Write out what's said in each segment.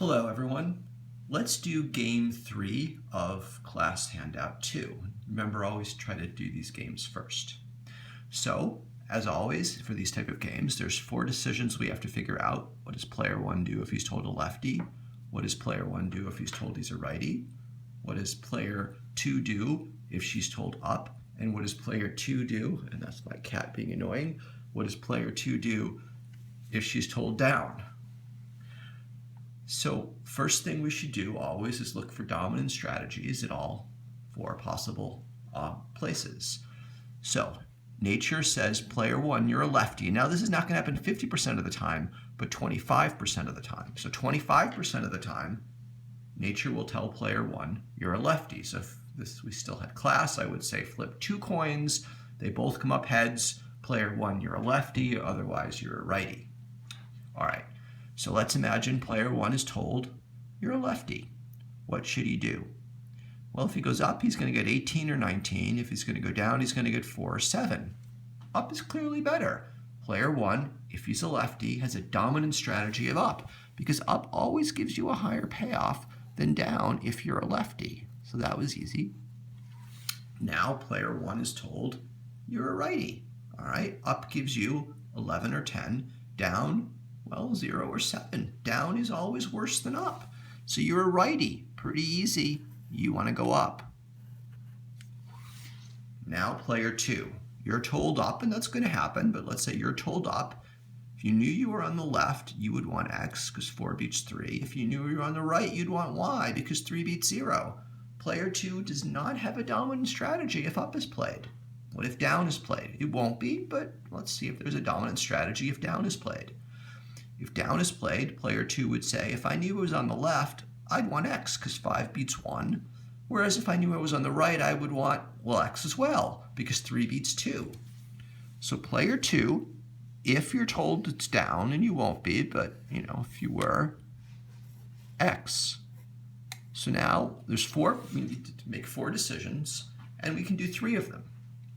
Hello everyone. Let's do game 3 of Class Handout 2. Remember, always try to do these games first. So, as always, for these type of games, there's 4 decisions we have to figure out. What does player 1 do if he's told a lefty? What does player 1 do if he's told he's a righty? What does player 2 do if she's told up? And what does player 2 do? And that's my cat being annoying. What does player 2 do if she's told down? So first thing we should do always is look for dominant strategies at all 4 possible places. So nature says player 1, you're a lefty. Now this is not going to happen 50% of the time, but 25% of the time. So 25% of the time, nature will tell player 1, you're a lefty. So if we still had class, I would say flip 2 coins. They both come up heads. Player 1, you're a lefty. Otherwise, you're a righty. All right. So let's imagine player 1 is told, you're a lefty. What should he do? Well, if he goes up, he's going to get 18 or 19. If he's going to go down, he's going to get 4 or 7. Up is clearly better. Player 1, if he's a lefty, has a dominant strategy of up, because up always gives you a higher payoff than down if you're a lefty. So that was easy. Now player 1 is told, you're a righty. All right, up gives you 11 or 10. Down, well, 0 or 7. Down is always worse than up. So you're a righty. Pretty easy. You want to go up. Now player 2. You're told up, and that's going to happen, but let's say you're told up. If you knew you were on the left, you would want X, because 4 beats 3. If you knew you were on the right, you'd want Y, because 3 beats 0. Player 2 does not have a dominant strategy if up is played. What if down is played? It won't be, but let's see if there's a dominant strategy if down is played. If down is played, player 2 would say, if I knew it was on the left, I'd want X, because 5 beats 1. Whereas if I knew it was on the right, I would want, well, X as well, because 3 beats 2. So player 2, if you're told it's down, and you won't be, but, if you were, X. So now there's 4, we need to make 4 decisions, and we can do 3 of them.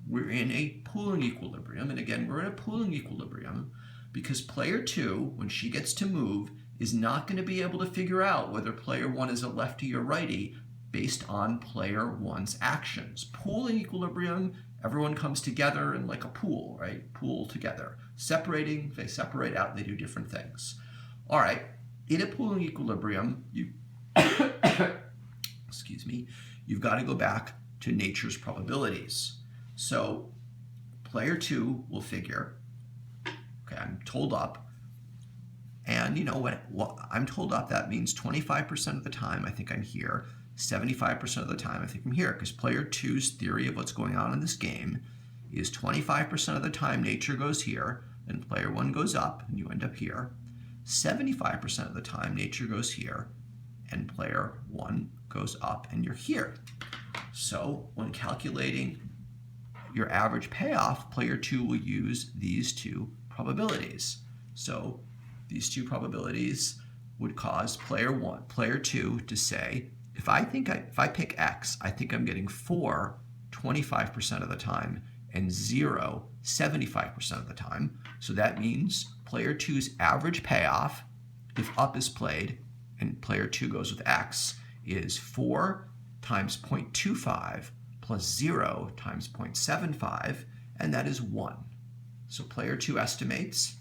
We're in a pooling equilibrium, and again, we're in a pooling equilibrium because player 2, when she gets to move, is not going to be able to figure out whether player 1 is a lefty or righty based on player 1's actions. Pooling equilibrium, everyone comes together in like a pool, right? Pool together. Separating, they separate out, they do different things. All right, in a pooling equilibrium, excuse me, you've got to go back to nature's probabilities. So player 2 will figure, okay, I'm told up, and you know what I'm told up, that means 25% of the time I think I'm here, 75% of the time I think I'm here, because player 2's theory of what's going on in this game is 25% of the time nature goes here, and player 1 goes up, and you end up here. 75% of the time nature goes here, and player 1 goes up, and you're here. So when calculating your average payoff, player 2 will use these 2 probabilities. So these 2 probabilities would cause player 2 to say, if I pick X, I think I'm getting 4 25% of the time and 0 75% of the time. So that means player 2's average payoff, if up is played and player 2 goes with X, is 4 times 0.25 plus 0 times 0.75, and that is 1. So player 2 estimates,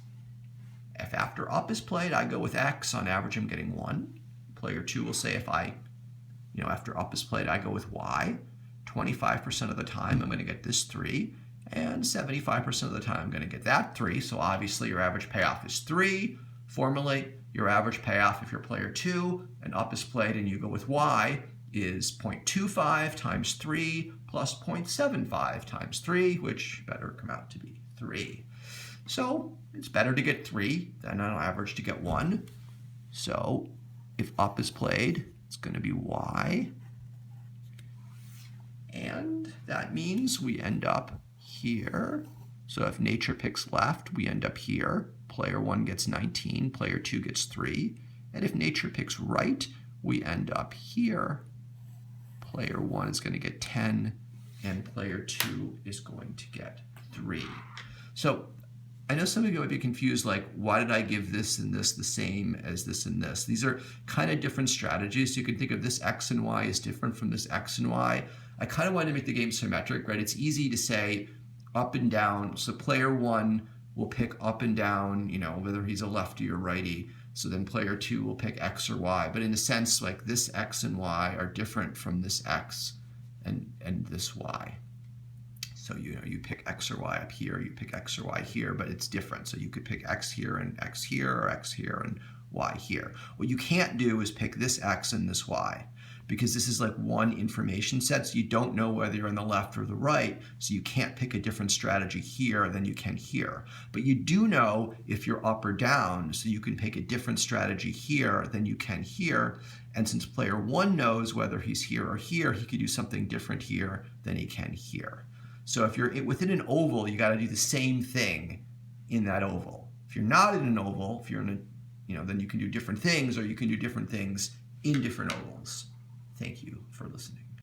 if after up is played, I go with X, on average I'm getting 1. Player 2 will say if after up is played, I go with Y. 25% of the time I'm going to get this 3, and 75% of the time I'm going to get that 3, so obviously your average payoff is 3. Formulate your average payoff if you're player 2, and up is played and you go with Y, is 0.25 times 3 plus 0.75 times 3, which better come out to be 3. So it's better to get 3 than on average to get 1. So if up is played, it's going to be Y. And that means we end up here. So if nature picks left, we end up here. Player 1 gets 19, player 2 gets 3. And if nature picks right, we end up here. Player 1 is going to get 10, and player 2 is going to get 3. So I know some of you might be confused, like, why did I give this and this the same as this and this? These are kind of different strategies. So you can think of this X and Y as different from this X and Y. I kind of wanted to make the game symmetric, right? It's easy to say up and down. So player 1 will pick up and down, whether he's a lefty or righty. So then player 2 will pick X or Y. But in a sense, like this X and Y are different from this X and this Y. So you pick X or Y up here, you pick X or Y here, but it's different. So you could pick X here and X here, or X here and Y here. What you can't do is pick this X and this Y, because this is like one information set, so you don't know whether you're on the left or the right, so you can't pick a different strategy here than you can here. But you do know if you're up or down, so you can pick a different strategy here than you can here. And since player 1 knows whether he's here or here, he could do something different here than he can here. So if you're within an oval, you got to do the same thing in that oval. If you're not in an oval, if you're in a, then you can do different things, or you can do different things in different ovals. Thank you for listening.